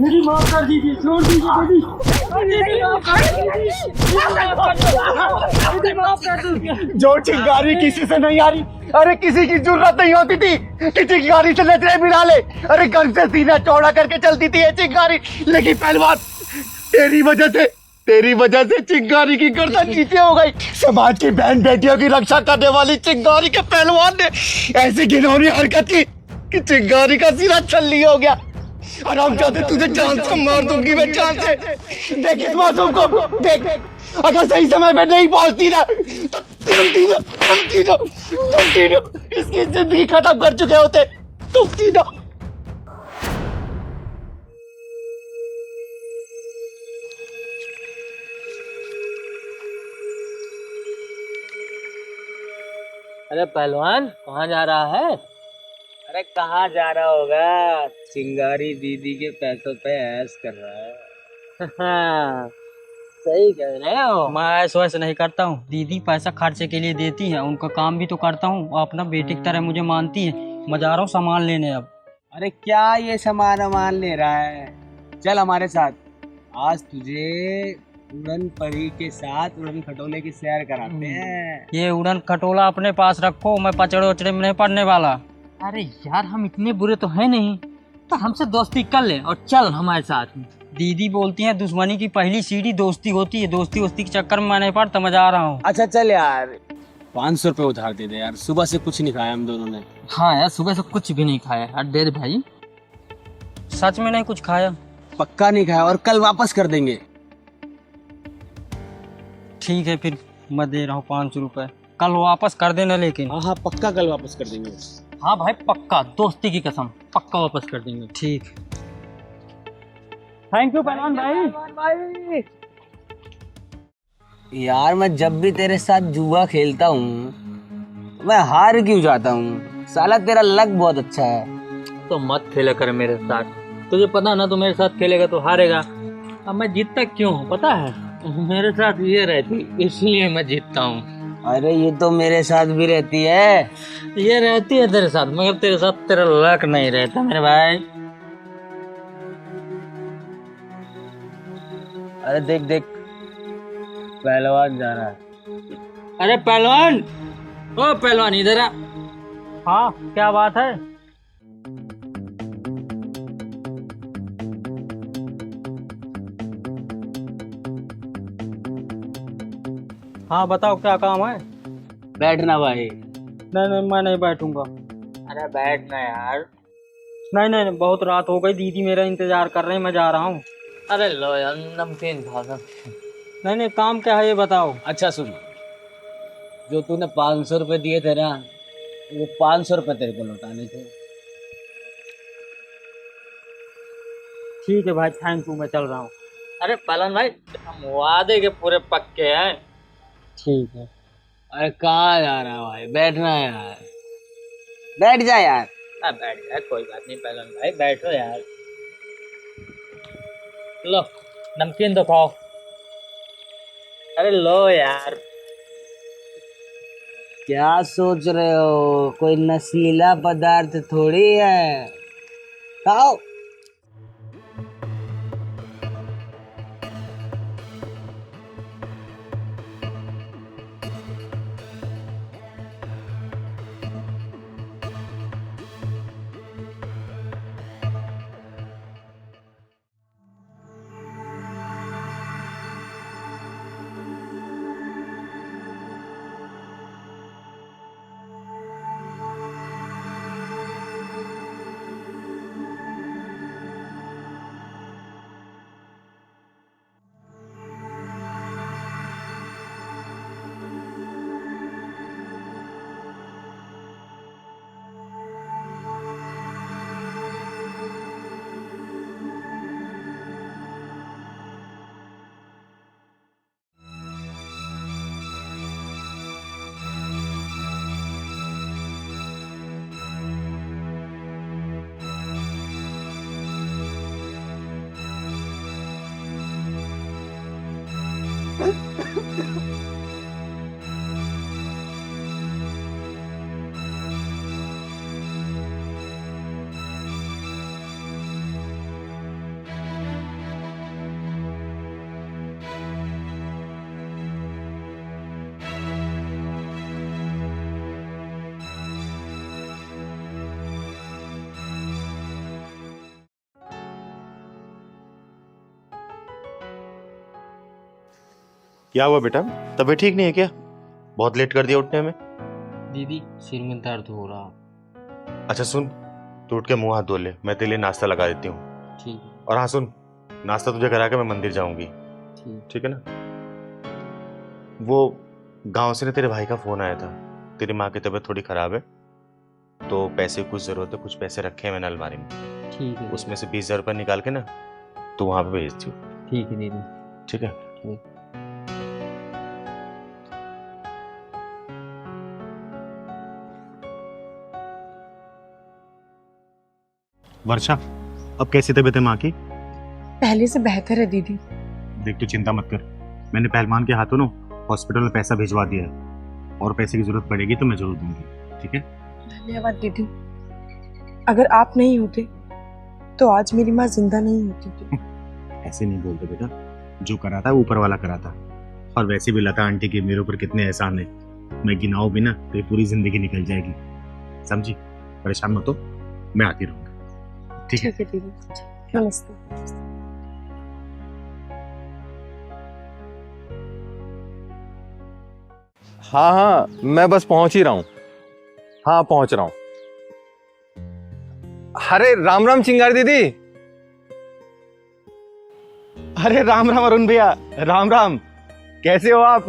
मेरी माफ कर दीजिए, छोड़ दीजिए दीदी। जो चिंगारी किसी से नहीं आ रही, अरे किसी की जरूरत नहीं होती थी कि चिंगारी से नजरें मिला ले। अरे गन से सीना चौड़ा करके चलती थी ये चिंगारी, लेकिन पहलवान तेरी वजह से चिंगारी की गर्दन नीचे हो गई। समाज की बहन बेटियों की रक्षा करने वाली चिंगारी के पहलवान ने ऐसी घिनौनी हरकत की कि चिंगारी का सिरा छल्ली हो गया। और हम चाहते तुझे जान से मार दूंगी मैं, जान से। देख इस मासूम को, देख अगर सही समय में नहीं पहुंचती ना तो तुम तीनों इसकी जिंदगी खत्म कर चुके होते, तुम तीनों। अरे पहलवान कहाँ जा रहा है? अरे कहाँ जा रहा होगा, चिंगारी दीदी के पैसों पे ऐश कर रहा है। सही कह रहे हो। मैं ऐसा वैसे नहीं करता हूँ, दीदी पैसा खर्चे के लिए देती है, उनका काम भी तो करता हूँ और अपना बेटे की तरह मुझे मानती है। मैं जा रहा हूँ सामान लेने अब। अरे क्या ये सामान ले रहा है, चल हमारे साथ। आज तुझे उड़न परी के साथ उड़न खटोले की सैर कराते हैं। ये उड़न खटोला अपने पास रखो, मैं पचड़े उचड़े में नहीं पड़ने वाला। अरे यार हम इतने बुरे तो है नहीं, तो हमसे दोस्ती कर ले और चल हमारे साथ। दीदी बोलती हैं दुश्मनी की पहली सीढ़ी दोस्ती होती है, दोस्ती वोस्ती के चक्कर में मैं नहीं पड़ता, मैं जा रहा हूँ। अच्छा चल यार, 500 रुपये उधार दे दे यार, सुबह से कुछ नहीं खाया हम दोनों ने। हाँ यार सुबह से कुछ भी नहीं खाया यार, दे दे भाई। सच में नहीं कुछ खाया? पक्का नहीं खाया, और कल वापस कर देंगे। ठीक है फिर मैं दे रहा हूँ 500 रुपये, कल वापस कर देना लेकिन। हाँ पक्का कल वापस कर देंगे। हाँ भाई पक्का, दोस्ती की कसम, पक्का वापस कर देंगे। ठीक, थैंक यू पहलवान भाई। यार मैं जब भी तेरे साथ जुआ खेलता हूँ मैं हार क्यों जाता हूँ, साला तेरा लक बहुत अच्छा है। तो मत खेला कर मेरे साथ, तुझे पता ना, तो मेरे साथ खेलेगा तो हारेगा। अब मैं जीतता क्यों हूँ पता है? मेरे साथ ये रहती इसलिए मैं जीतता हूँ। अरे ये तो मेरे साथ भी रहती है। ये रहती है तेरे साथ, मगर तेरे साथ तेरा लक नहीं रहता मेरे भाई। अरे देख देख, पहलवान जा रहा है। अरे पहलवान, ओ पहलवान इधर आ। हाँ क्या बात है? हाँ बताओ क्या काम है? बैठना भाई। नहीं नहीं मैं नहीं बैठूंगा। अरे बैठना यार। नहीं नहीं बहुत रात हो गई, दीदी मेरा इंतजार कर रहे हैं, मैं जा रहा हूँ। अरे लो यार नमकीन खा। नहीं नहीं काम क्या है ये बताओ। अच्छा सुन, जो तूने 500 रुपये दिए थे ना, वो 500 रुपये तेरे को लौटाने थे। ठीक है भाई, थैंक यू, मैं चल रहा हूँ। अरे पहलवान भाई हम वादे के पूरे पक्के हैं। ठीक है। अरे कहाँ जा रहा है भाई, बैठना है यार, बैठ जा यार। बैठ जाए कोई बात नहीं पहलवान भाई, बैठो यार। लो नमकीन तो खाओ। अरे लो यार। क्या सोच रहे हो, कोई नशीला पदार्थ थोड़ी है, खाओ। क्या हुआ बेटा, तबीयत ठीक नहीं है क्या? बहुत लेट कर दिया उठने में। दीदी सिर में दर्द हो रहा। अच्छा सुन, तू उठ के मुंह हाथ धो ले, मैं तेरे लिए नाश्ता लगा देती हूँ। ठीक और हाँ सुन, नाश्ता तुझे करा के मैं मंदिर जाऊंगी, ठीक। ठीक है ना? वो गांव से ना तेरे भाई का फोन आया था, तेरी माँ की तबीयत थोड़ी खराब है तो पैसे की कुछ जरूरत है, कुछ पैसे रखे हैं मैंने अलमारी में, ठीक है। उसमें से 20,000 रुपये निकाल के ना तू वहां पे भेज दियो। ठीक है दीदी। ठीक है? ठीक। वर्षा, अब कैसी तबीयत है माँ की? पहले से बेहतर है दीदी। देख तू चिंता मत कर, मैंने पहलवान के हाथों ना हॉस्पिटल में पैसा भिजवा दिया है, और पैसे की जरूरत पड़ेगी तो मैं जरूर दूंगी, ठीक है? धन्यवाद दीदी। अगर आप नहीं होते तो आज मेरी माँ जिंदा नहीं होती थी। ऐसे नहीं बोलते बेटा, जो करा था ऊपर वाला करा था। और वैसे भी लता आंटी के मेरे ऊपर कितने एहसान है, मैं गिनाऊं भी ना तो ये पूरी जिंदगी निकल जाएगी, समझी? परेशान मत हो, मैं आती रहूंगा, ठीक है? ठीक है दीदी, नमस्ते। हाँ हाँ, मैं बस पहुंच ही रहा हूँ। हाँ पहुंच रहा हूँ। अरे राम राम चिंगारी दीदी। अरे राम राम अरुण भैया, राम राम, कैसे हो आप?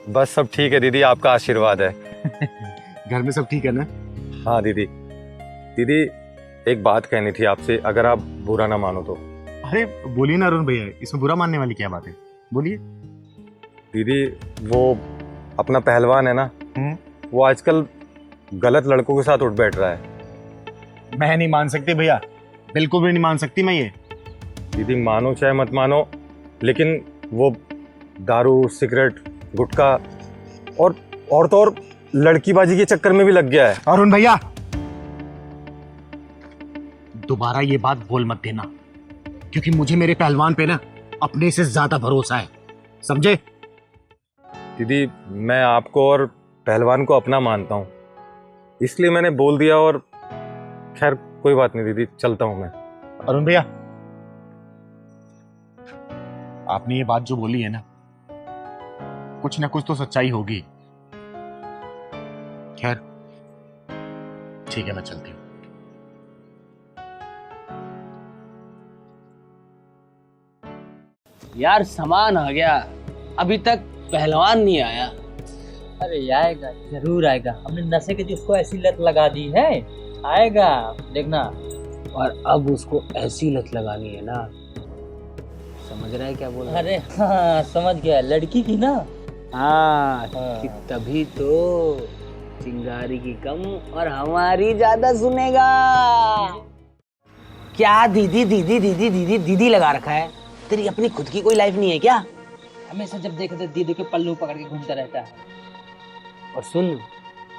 बस सब ठीक है दीदी, आपका आशीर्वाद है। घर में सब ठीक है ना? हाँ दीदी। दीदी एक बात कहनी थी आपसे, अगर आप बुरा ना मानो तो। अरे बोलिए ना अरुण भैया, इसमें बुरा मानने वाली क्या बात है, बोलिए। दीदी वो अपना पहलवान है ना, वो आजकल गलत लड़कों के साथ उठ बैठ रहा है। मैं नहीं मान सकती भैया, बिल्कुल भी नहीं मान सकती मैं ये। दीदी मानो चाहे मत मानो, लेकिन वो दारू, सिगरेट, गुटखा और तो और लड़कीबाजी के चक्कर में भी लग गया है। अरुण भैया दोबारा ये बात बोल मत देना, क्योंकि मुझे मेरे पहलवान पे ना अपने से ज्यादा भरोसा है, समझे? दीदी मैं आपको और पहलवान को अपना मानता हूँ, इसलिए मैंने बोल दिया। और खैर कोई बात नहीं दीदी, चलता हूँ मैं। अरुण भैया आपने ये बात जो बोली है ना, कुछ ना कुछ तो सच्चाई होगी। खैर ठीक है, मैं चलती हूँ। यार सामान आ गया, अभी तक पहलवान नहीं आया। अरे आएगा, जरूर आएगा। हमने नशे की जिसको ऐसी लत लगा दी है, आएगा देखना। और अब उसको ऐसी लत लगानी है ना, समझ रहा है क्या बोल रहा है? अरे हाँ समझ गया, लड़की की ना। हाँ, हाँ। कि तभी तो चिंगारी की कम और हमारी ज्यादा सुनेगा। क्या दीदी दीदी दीदी दीदी दीदी लगा रखा है? तेरी अपनी खुद की कोई लाइफ नहीं है क्या? हमेशा जब देखे तो दीदी के पल्लू पकड़ के घूमता रहता है। और सुन,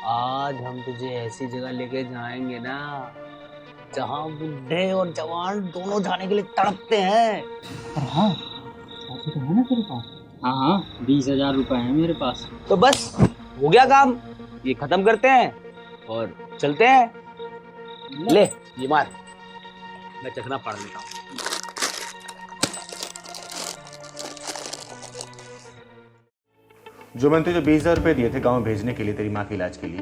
आज हम तुझे ऐसी जगह लेके जाएंगे ना जहाँ बुढ़े और जवान दोनों जाने के लिए तड़पते हैं। हाँ पैसे तो है ना तेरे पास? हाँ 20,000 रुपए है मेरे पास। तो बस हो गया काम, ये खत्म करते हैं और चलते हैं। ले ये मार, मैं चखना पढ़ लेता हूँ। जो मैंने तुझे 20,000 रुपए दिए थे गांव भेजने के लिए तेरी माँ के इलाज के लिए,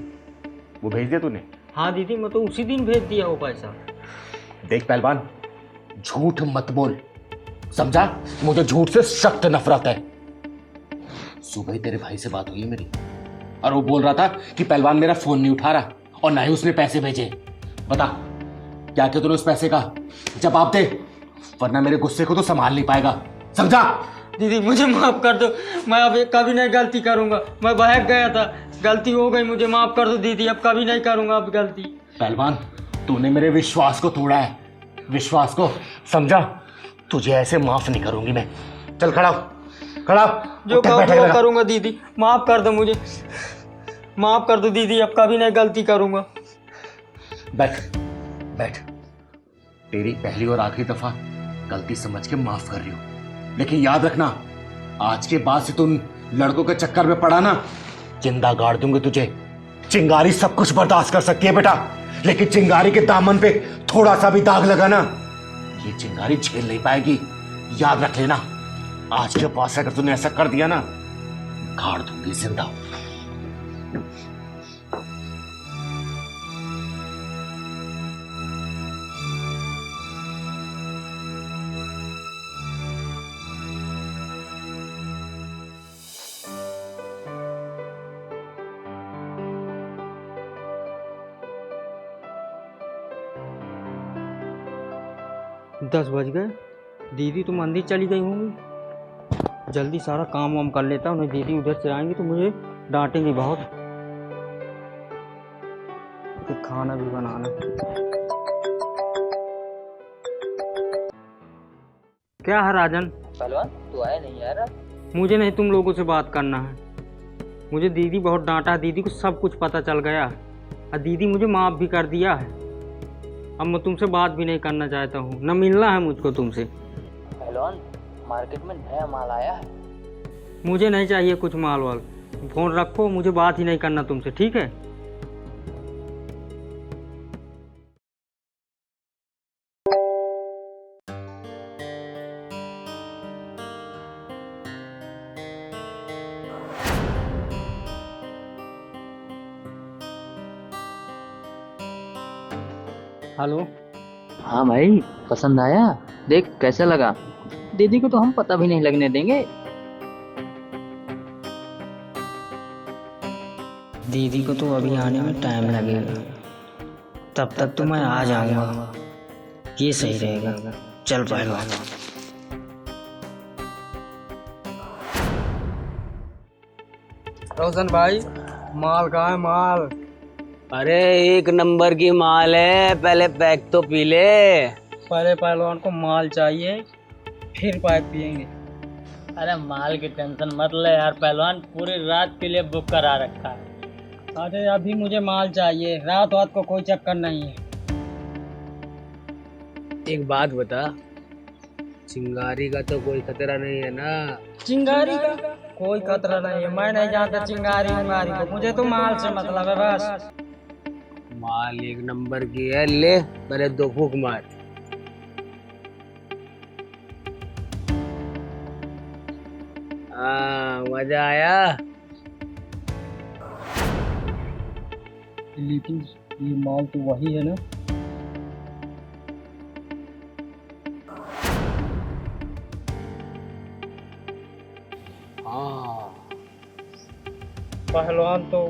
वो भेज दिया तूने? हाँ दीदी, मैं तो उसी दिन भेज दिया वो पैसा। देख पहलवान, झूठ मत बोल, समझा? मुझे झूठ से सख्त नफरत है। सुबह ही तेरे भाई से बात हुई है मेरी, और वो बोल रहा था कि पहलवान मेरा फोन नहीं उठा रहा और ना ही उसने पैसे भेजे। बता क्या क्या तूने उस पैसे का जवाब दे, वरना मेरे गुस्से को तो संभाल नहीं पाएगा, समझा? दीदी मुझे माफ कर दो, मैं अब कभी नहीं गलती करूंगा। मैं बहक गया था, गलती हो गई, मुझे माफ कर दो दीदी, अब कभी नहीं करूंगा अब गलती। पहलवान तूने मेरे विश्वास को तोड़ा है, विश्वास को, समझा? तुझे ऐसे माफ नहीं करूंगी मैं। चल खड़ा हो, खड़ा हो। जो करूंगा करूंगा दीदी, माफ कर दो मुझे, माफ कर दो दीदी, अब कभी नहीं गलती करूंगा। बैठ बैठ, तेरी पहली और आखिरी दफा गलती समझ के माफ कर रही हूँ, लेकिन याद रखना आज के बाद से तुम लड़कों के चक्कर में पड़ा ना, जिंदा गाड़ दूंगी तुझे। चिंगारी सब कुछ बर्दाश्त कर सकती है बेटा, लेकिन चिंगारी के दामन पे थोड़ा सा भी दाग लगा ना, ये चिंगारी झेल नहीं पाएगी, याद रख लेना, आज के पास अगर तूने ऐसा कर दिया ना, गाड़ दूंगी जिंदा। दस बज गए, दीदी तो मंदिर चली गई होंगी। जल्दी सारा काम वाम कर लेता हूँ, नहीं दीदी उधर से आएंगी तो मुझे डांटेंगे बहुत। फिर खाना भी बनाना। क्या है राजन? पहलवान तू आया नहीं यार? मुझे नहीं तुम लोगों से बात करना है। मुझे दीदी बहुत डांटा, दीदी को सब कुछ पता चल गया है और दीदी मुझे माफ़ भी कर दिया है। अब मैं तुमसे बात भी नहीं करना चाहता हूँ, न मिलना है मुझको तुमसे। पहलवान मार्केट में नया माल आया है। मुझे नहीं चाहिए कुछ माल वाल, फोन रखो, मुझे बात ही नहीं करना तुमसे, ठीक है? हेलो। हाँ भाई पसंद आया? देख कैसा लगा। दीदी को तो हम पता भी नहीं लगने देंगे। दीदी को तो अभी आने में टाइम लगेगा, तब तक तो मैं आ जाऊंगा। ये सही रहेगा। चल पहलवान। रोशन भाई, माल कहाँ है? माल अरे एक नंबर की माल है, पहले पैक तो पी ले। पहले पहलवान को माल चाहिए, फिर पैक पियेंगे। अरे माल की टेंशन मत ले यार, पहलवान पूरी रात के लिए बुक करा रखा है। अरे अभी मुझे माल चाहिए, रात वात को कोई चक्कर नहीं है। एक बात बता, चिंगारी का तो कोई खतरा नहीं है ना? चिंगारी का कोई खतरा नहीं है, मैं नहीं जानता चिंगारी उंगारी को, मुझे तो माल से मतलब है बस। माल एक नंबर की है, ले पहले 2 फूंक मार। हाँ मजा आया। लेकिन ये माल तो वही है ना? हाँ पहलवान तो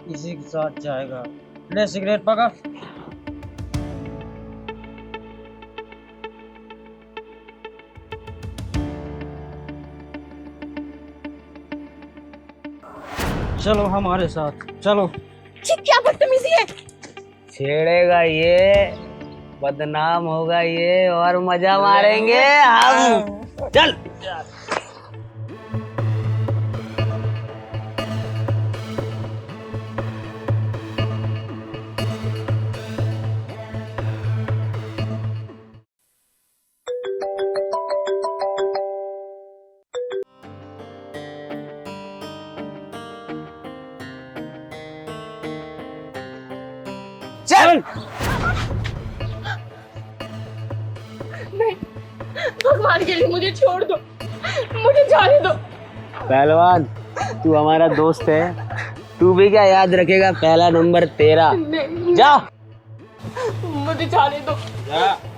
इसी के साथ जाएगा। ले सिगरेट पकड़। चलो हमारे साथ चलो। क्या बदतमीजी है। छेड़ेगा ये, बदनाम होगा ये, और मजा मारेंगे हम। चल चल। नहीं, भगवान के लिए मुझे छोड़ दो, मुझे जाने दो। पहलवान तू हमारा दोस्त है, तू भी क्या याद रखेगा, पहला नंबर तेरा। नहीं, जा मुझे जाने दो,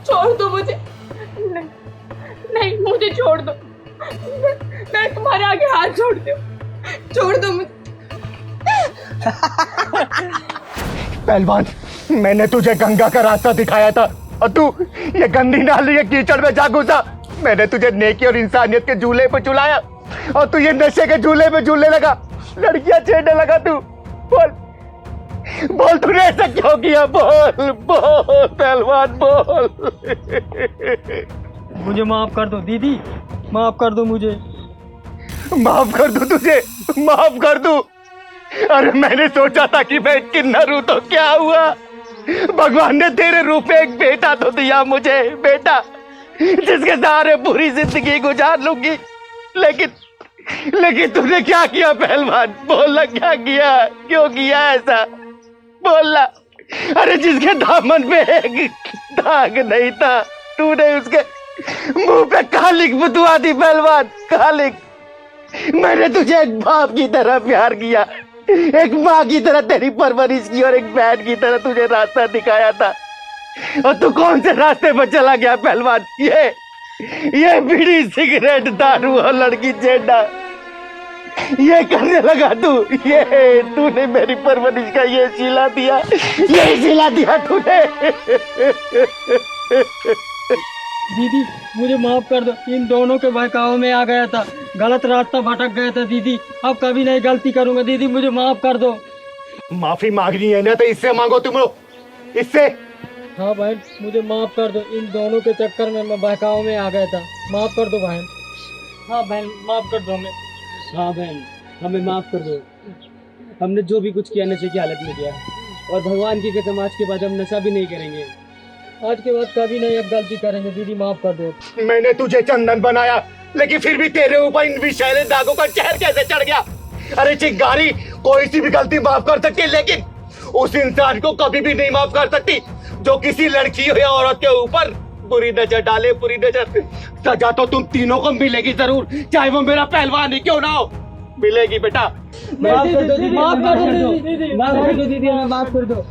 छोड़ दो मुझे। नहीं, नहीं मुझे छोड़ दो, मैं तुम्हारे आगे हाथ जोड़ती हूँ, छोड़ दो मुझे। पहलवान, मैंने तुझे गंगा का रास्ता दिखाया था और तू ये गंदी नाली के कीचड़ में जा घुसा। मैंने तुझे नेकी और इंसानियत के झूले पे झुलाया और तू ये नशे के झूले पे झूलने लगा, लड़कियां छेड़ने लगा। तू बोल बोल, तूने ऐसा क्यों किया? बोल बोल पहलवान बोल। मुझे माफ कर दो दीदी, माफ कर दो मुझे। माफ कर दूं तुझे? माफ कर दूं? अरे मैंने सोचा था कि मैं किन्नर हूं तो क्या हुआ, भगवान ने तेरे रूप में एक बेटा तो दिया मुझे, बेटा जिसके सहारे पूरी जिंदगी गुजार लूंगी। लेकिन तूने क्या किया पहलवान? बोलना क्या किया, क्यों किया ऐसा, बोलना। अरे जिसके दामन में एक दाग नहीं था, तूने मुंह पे कालिक बुतवा दी पहलवान, कालिक। मैंने तुझे एक बाप की तरह प्यार किया, एक माँ की तरह तेरी परवरिश की और एक बहन की तरह तुझे रास्ता दिखाया था, और तू कौन से रास्ते पर चला गया पहलवान? ये बीड़ी सिगरेट दारू और लड़की चेंडा ये करने लगा तू। ये तूने मेरी परवरिश का ये सिला दिया तूने। दीदी मुझे माफ कर दो, इन दोनों के बहकावे में आ गया था, गलत रास्ता भटक गया था दीदी, अब कभी नहीं गलती करूंगा दीदी, मुझे माफ कर दो। माफी मांगनी है ना तो इससे मांगो तुम लोग, इससे। हाँ बहन मुझे माफ कर दो, इन दोनों के चक्कर में मैं बहकावे में आ गया था, माफ कर दो बहन। हाँ बहन माफ कर दो हमें। हाँ बहन हमें माफ कर दो, हमने जो भी कुछ किया नशे की हालत में किया, और भगवान की कसम आज के बाद हम नशा भी नहीं करेंगे, आज के बाद कभी नहीं अब गलती करेंगे दीदी, माफ कर दो। मैंने तुझे चंदन बनाया, लेकिन फिर भी तेरे ऊपर इन विषैले दागों का जहर कैसे चढ़ गया? अरे चिंगारी, कोई सी भी गलती माफ कर सकती है, लेकिन उस इंसान को कभी भी नहीं माफ कर सकती जो किसी लड़की या औरत के ऊपर बुरी नजर डाले, बुरी नजर। सजा तो तुम तीनों को मिलेगी जरूर, चाहे वो मेरा पहलवान ही क्यों ना हो, मिलेगी बेटा। माफ कर दो दीदी, माफ कर दो दीदी, माफ कर दो दीदी, हमें माफ कर दो।